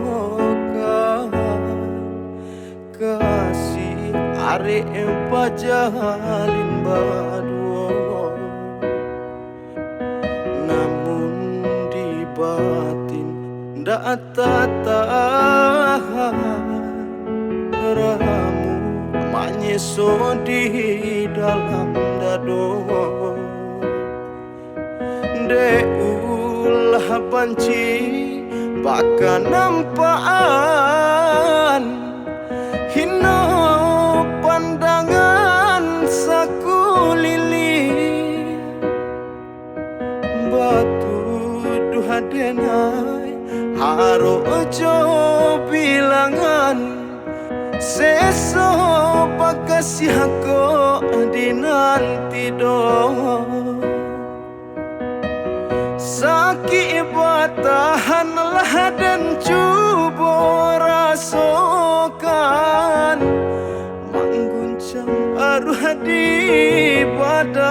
melupakan kasih arek pajalin baduo, namun di batin ndak tahan ramu manyeso di dalam dado. Deulah panci baka nampaan hino pandangan sakulili batu duha denai haro ojo bilangan seso pakasih ko dinanti dong. Sakit batahanlah dan cuba rasakan mengguncang arwah di badan.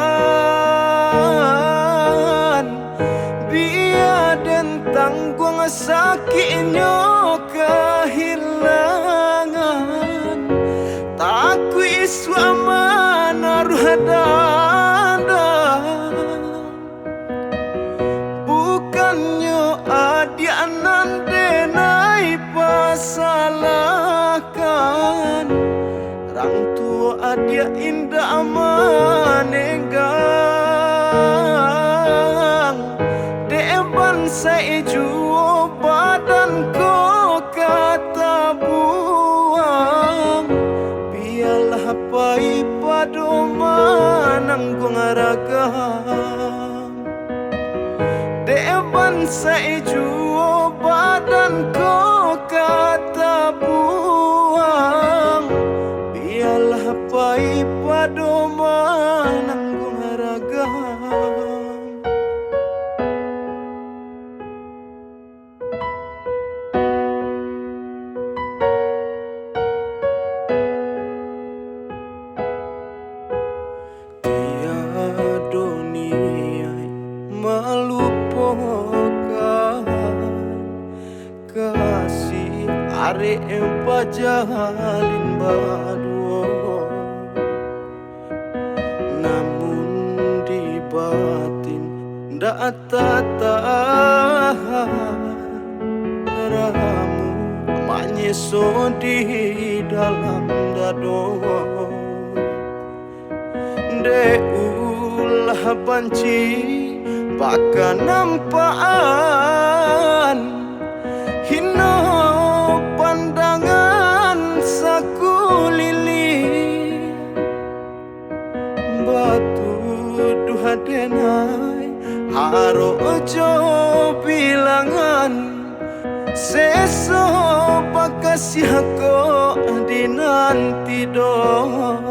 Biar dan tanggung sakitnya kehilangan, takut isu aman arwah dada. Adia nande nai pasalahkan rang tua adia indah manegang deban saya juo badan ko kata buang biarlah pai pado mananggung ragam deban saya juo badan ko kata buang biarlah pai pado mananggung ragam. Tiada niai melupakan kasih arek pajalin baduo, namun di batin ndak tahan ramu manyeso di dalam dado. Deulah panci baka nampaan hino pandangan sakulili batu duha denai haro ojo bilangan seso pakasih ko dinanti dong.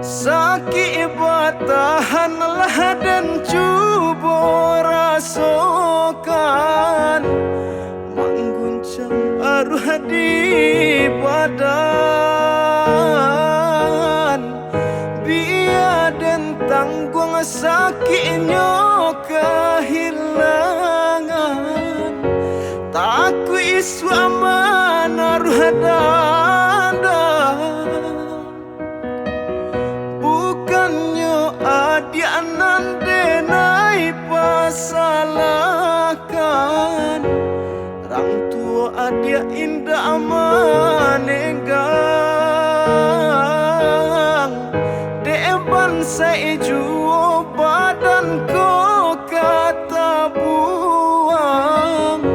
Sakit batahanlah dan cuba rasakan mengguncang arwah di badan. Biar dan tanggung sakitnya kehilangan, takut isu aman arwah dada. Adia nande nai pasalahkan rang tua adia indah manegang deban saya juo badan ko kata buang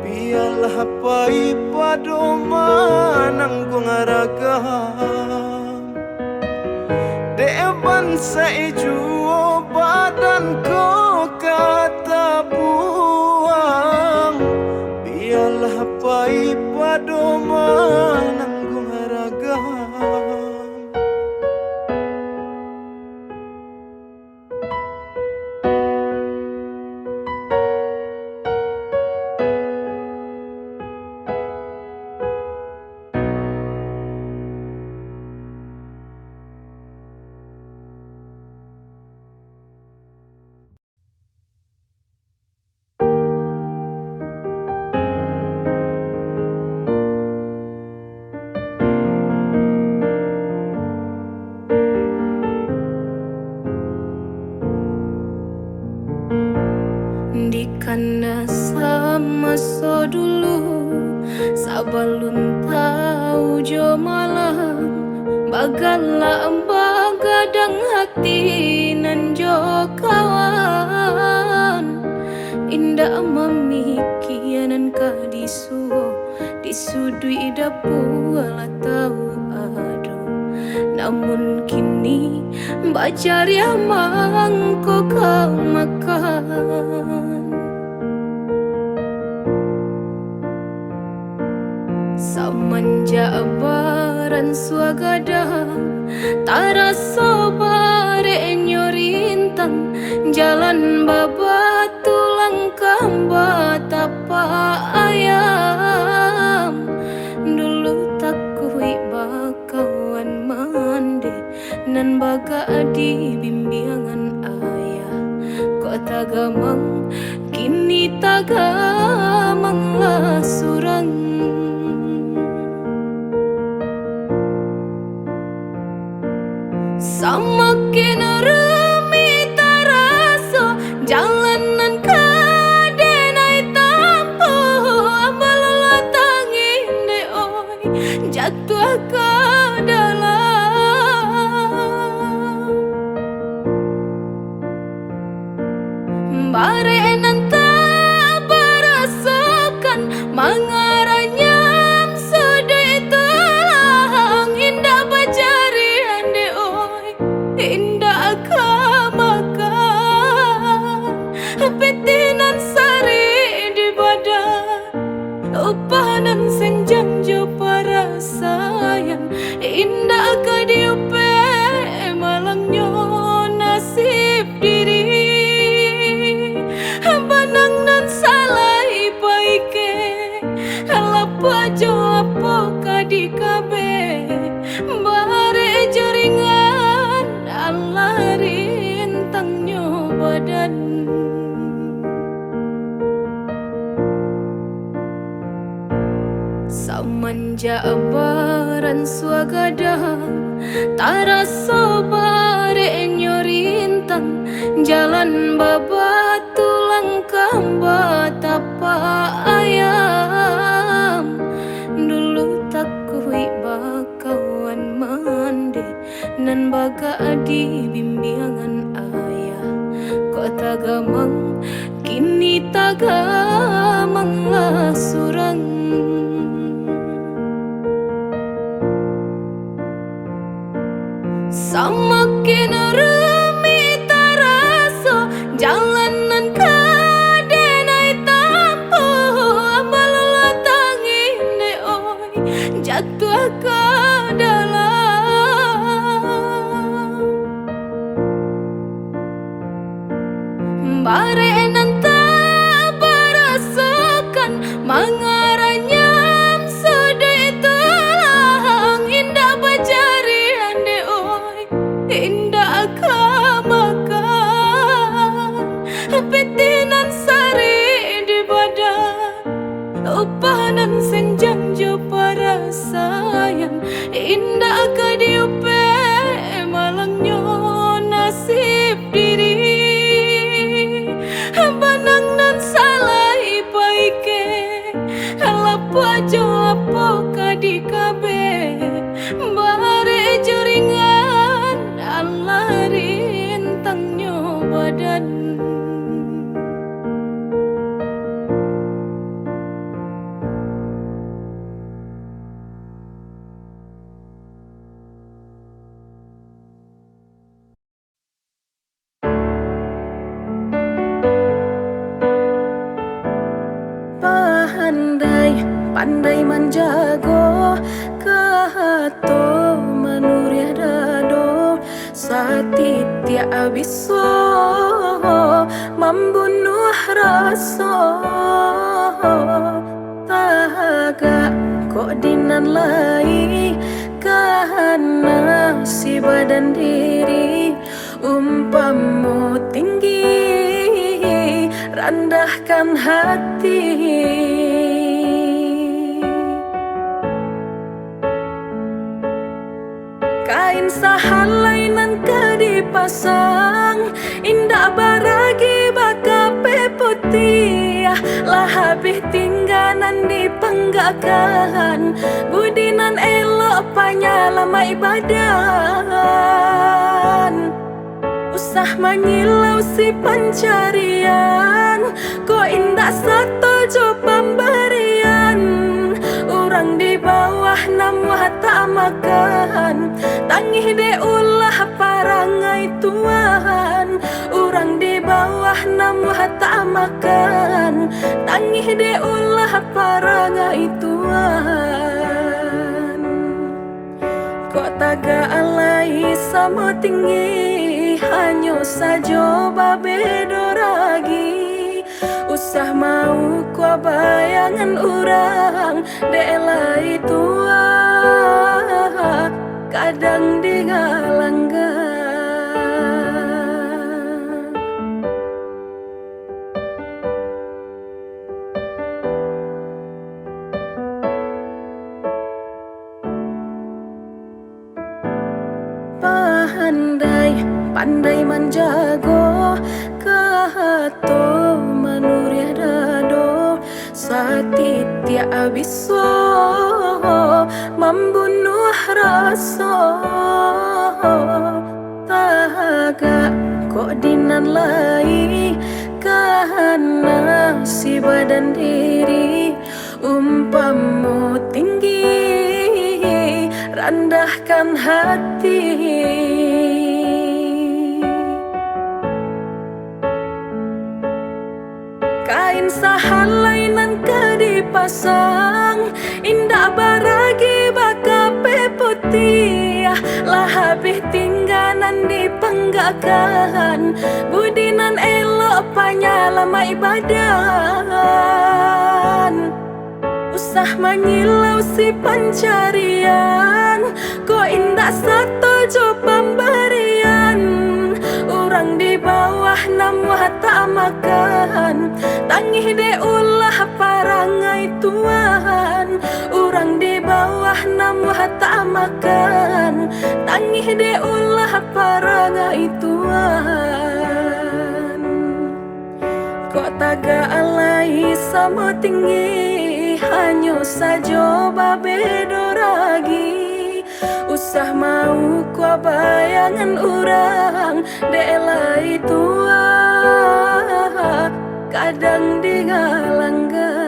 biarlah pai pado mananggung ragam. Deban saya juo badan ko kata buang biarlah pai pado mananggung ragam. Karena sama so dulu sabalun tahu jo malam bagala bagadang hati nan jo kawan indah mamikianan ka disudui dapu ala tahu ado namun kini bacari amang ko kau makan Samanja baran suagadang taraso bare nyorintan jalan babatu langkah batapa ayam dulu takui bakawan mande nan baga di bimbingan ayah kok tagamang kini tagamang lah surang semakin rumi taraso jalanan kadenai tampu abalala tangin de oi jatuh ke dalam bare nanta berasakan mangaranya sedih telang indah bacari ande oi indah kamakan pitinan sari di badan upanan senjang jo para sayang indah ka diupe malangnya nasib diri banang nan salai paike lapa jo apo ka di kabe bare jaringan Allah rintangnya badan Samanja baran suagadang taraso bare nyorintan jalan babatu langkah batapa ayam dulu takui bakawan mande nan baga di bimbingan ayah kok tagamang kini tagamang lah surang semakin rumi taraso jalanan kadenai tampu abalala tangin de oi jatuh ke dalam bare nanta berasakan mangaranya sedih telang indah bacari ande oi indah kamakan pitinan sari di badan upanan senjang jo para sayang indah ka diupe malangnya nasib diri banang nan salai paike lapa jo apo ka di kabe bare jaringan Allah rintangnya badan pandai manjago kahato manuria dado satitia abiso membunuh rasa tahaga kok dinan lai kahana si badan diri umpamu tinggi rendahkan hati kain sahalai nan dipasang indah baragi bakape putih lah habis tinggalan di penggakan budinan elok panyalama ibadan usah menyilau si pencarian kok indah satu jo pemberian orang di bawah nama tak makan tangih de ulah parangai tuan orang di bawah nama tak makan tangih de ulah parangai tuan kok taga alai sama tinggi hanya saja babedo ragi usah mau kau bayangan orang delai tua kadang digalanggan pandai menjago kahato manuria dado satitia abiso membunuh rasa tahaga kok dinan lai karena si badan diri umpamu tinggi rendahkan hati kain sahalai nan dipasang indah baragi bakape putih lah habis tinggalan di penggakan budinan elok panyalama ibadan usah menyilau si pencarian kok indah satu jo pemberian orang di bawah nama tak makan tangih de ulah parangai tuan orang di bawah nama tak makan tangih de ulah parangai tuan kok taga alai sama tinggi hanya saja babedo ragi usah mau kau bayangan orang delai tua kadang digalanggan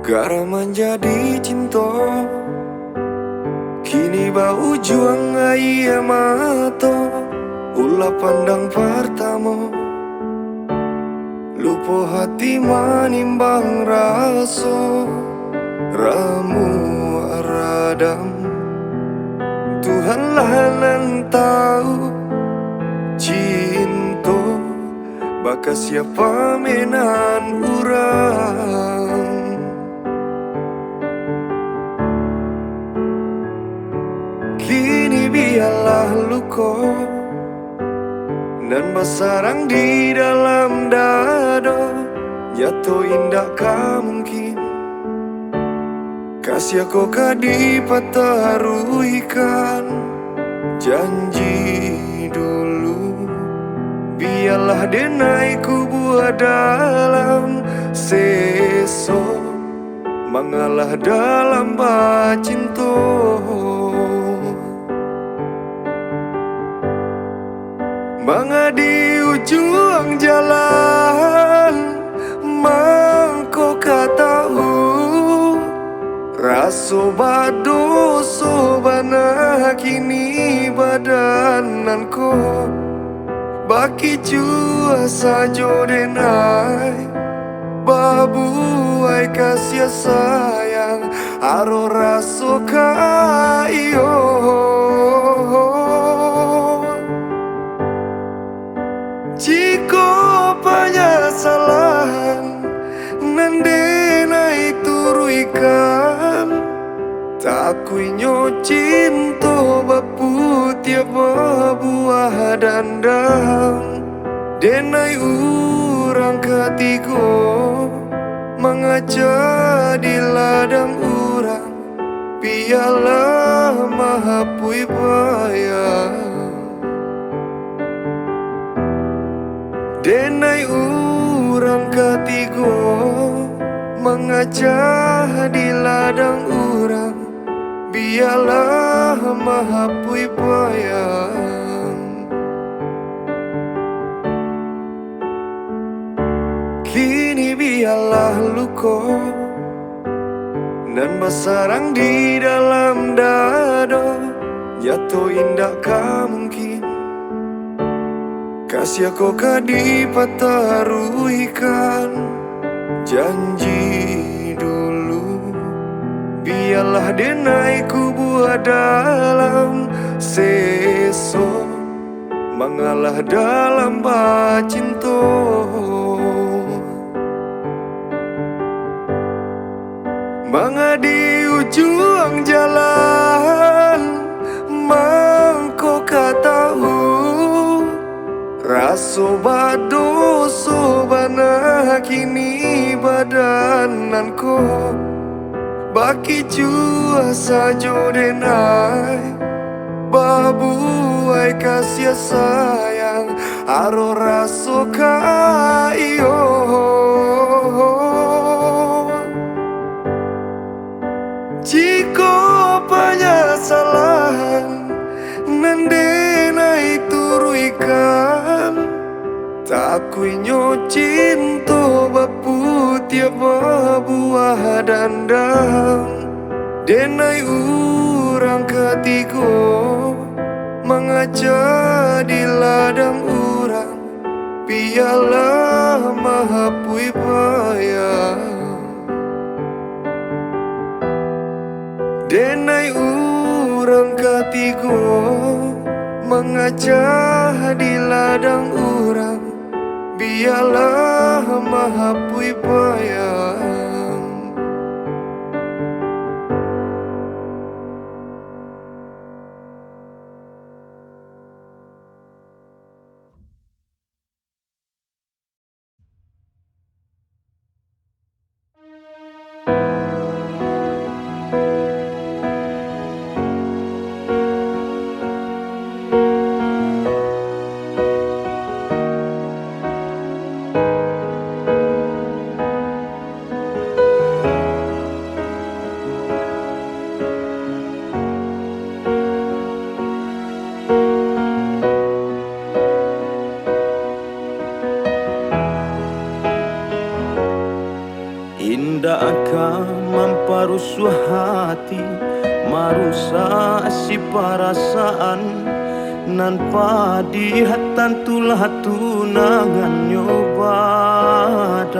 Gara menjadi cinta kini bau juang air mata ulah pandang pertama lupa hati manimbang rasa ramu radam Tuhanlah nan tahu cinta bakas siapa menan urang kini biarlah luka dan bersarang di dalam dada jatuh indah kah mungkin kasih aku dipataruikan janji dulu biarlah denai ku buat dalam seso mengalah dalam bacinto Manga di ujung jalan mangko katahu raso bado sobana kini badananku baki jua sajo denai babu ai kasih sayang aro rasoka iyo. Jika penyesalan nandena itu ruikan takui nyo cinta bapu tiap buah dandang. Denai urang ketigo mengaca di ladang urang piala mahapui bayang. Denai urang ketigo mengaca di ladang urang biarlah mahapui bayang. Kini biarlah luko nan bersarang di dalam dada, jatuh indah mungkin kasih aku kadipataruikan janji dulu. Biarlah denai ku buat dalam seso mengalah dalam bacinto. Manga di ujung jalan mangko katahu raso bado sobana kini badananku baki jua sajo denai babu ai kasih sayang aro raso ka iyo. Jika penyesalan nandena itu ruikan takui nyo cinta bapu tiap buah dandang. Denai urang ketigo mengaca di ladang urang piala mahapui bayang. Denai urang ketigo mengaca di ladang urang biarlah mahapui bayang. Indah akan memperusuh hati, merusak si perasaan nan padi hatan tulah tunangan nyobadan.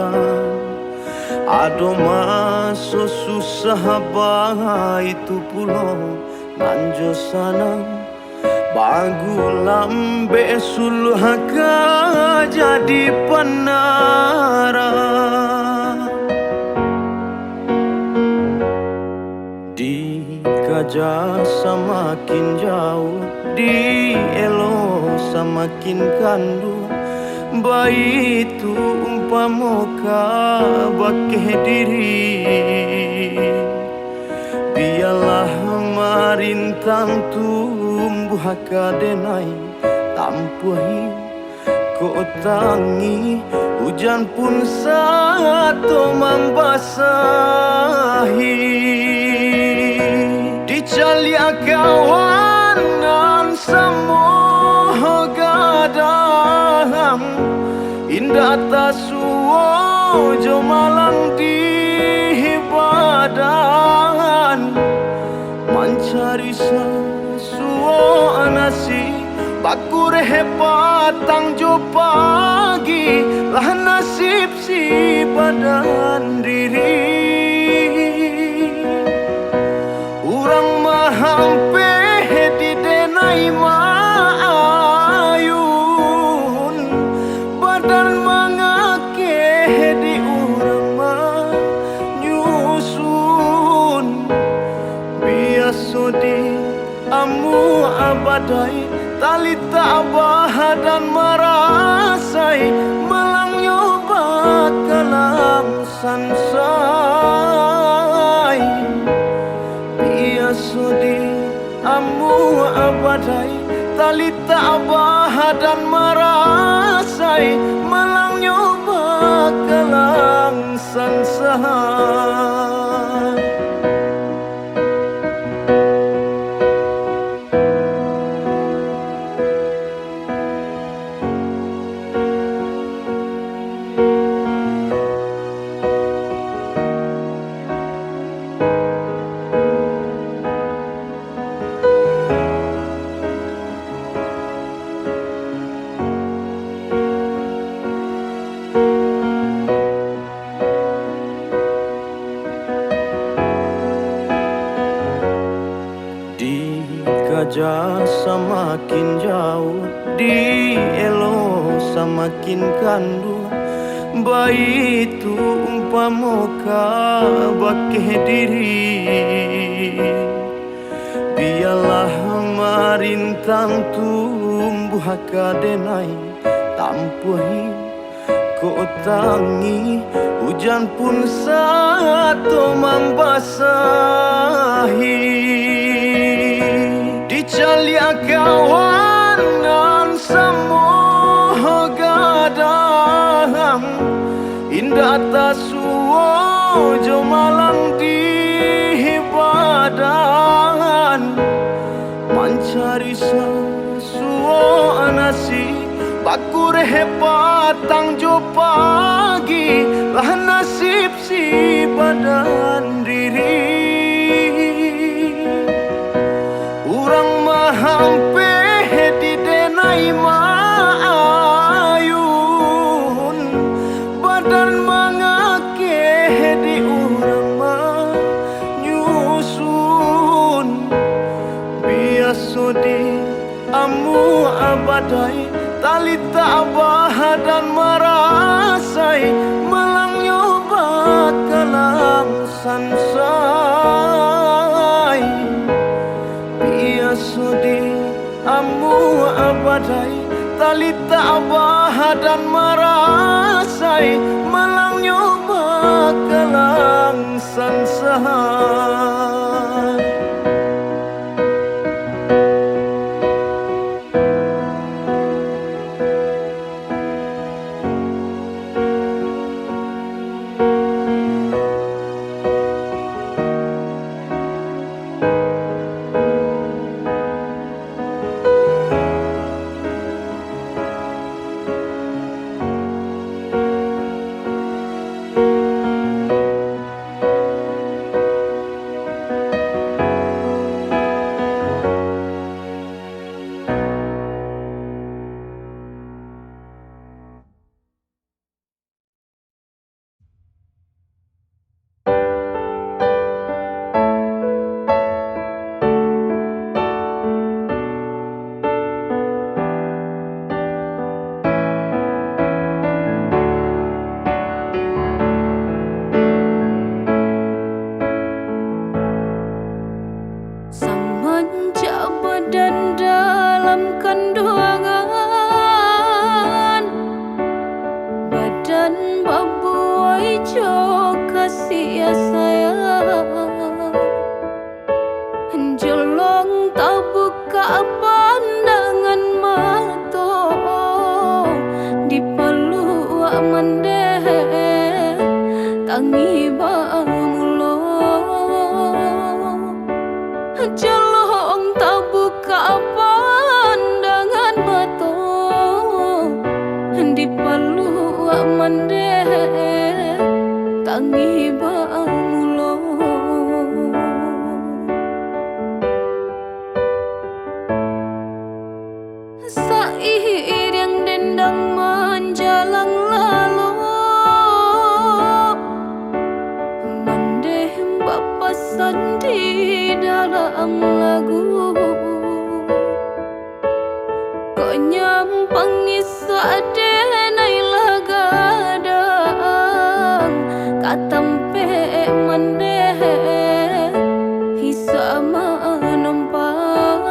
Ado masuk susah bah itu pulau manjo sanang bagu lambe sulhaka jadi penara. Gajah semakin jauh, di elo semakin kandu. Bayi itu umpamoka bakeh diri. Biarlah marintang tumbuh kadenai tampuhi ko tangi. Hujan pun satu membasahi. Dicalia kawanan semua gadang indah tasuo jo malang di badan mencari sesuo nasi baku patang jo pagi lah nasib si badan diri. amu abadai talita abah dan marasai malang nyoba kalang sansai biasa di amu abadai talita abah dan marasai malang nyoba kalang sansai. Dikajah semakin jauh, dielo semakin kandu. Bayi itu umpamoka bakeh diri. Biarlah marintang tumbuh kadenai tampuhi kotangi hujan pun satu membasahi. Dicalia kawanan semua gadang indah tasuo jo malang di badan mencari sesuo nasi baku patang jo pagi lah nasib si badan diri. Urang mahampe di denai maayun badan mangake di urang manyusun biasa di amu abadai talita abah dan marasai malang nyoba kalang sansai biasa di amu abadai talita abah dan marasai malang nyoba kalang sansai. Semenjak badan dalam kandungan, badan babuai jo kasih sayang, jolong tak buka pandangan mata di palu mande tangi bamulo. Jolong tak buka pandangan mata di palu mande tangi bamulo. Seiring dendang menjalang lalu mande bapasan di dalam lagu kok nyampang isa denai lagadang katampe mande isa manumpang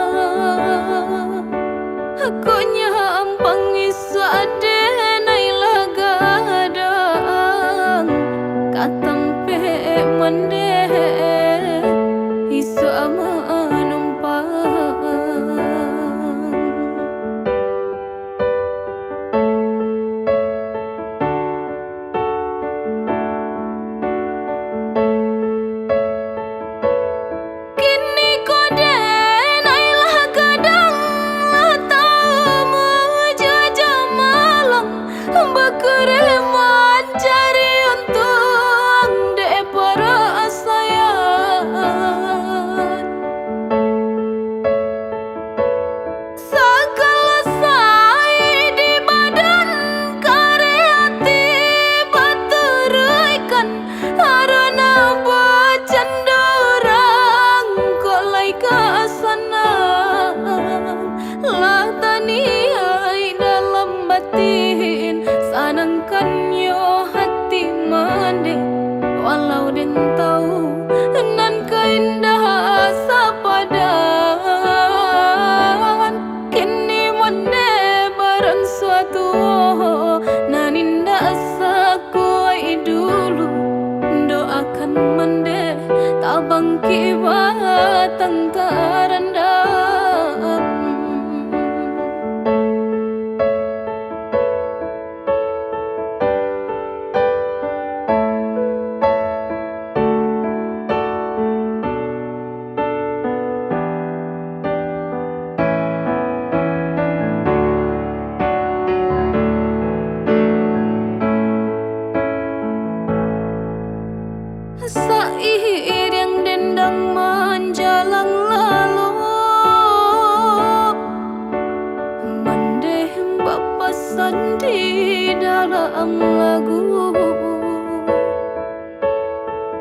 deng tahu nan keindah sapadan kini monde barang suatu nan indah sakuai dulu doakan mende tabang kibatang terendam. Sair yang dendang menjalang lalu mendeh bapasan di dalam lagu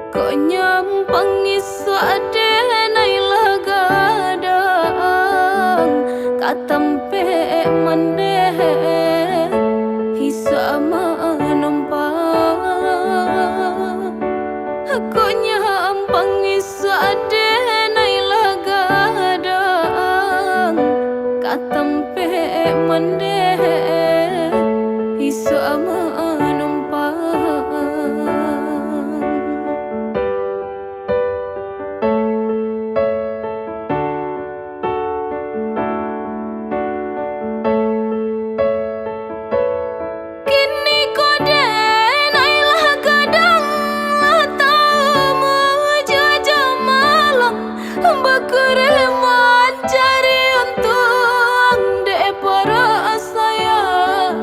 kau nyampang isu adenai lagadang katampe mendeh hisa menumpang kau nyampang isu adenai lagadang katampe mendeh isu menumpang. Kini kau denai lagadang bakuriman cari untung de para sayang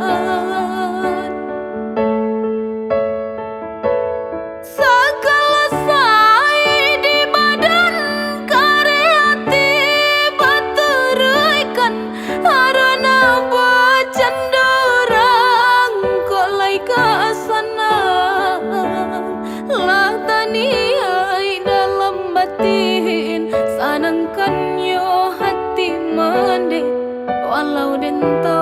segala say di badan kare hati baturaikan arana bacan dorang kolai kasanang lah taniai dalam batin sanangkan yo hati mande walau den tahu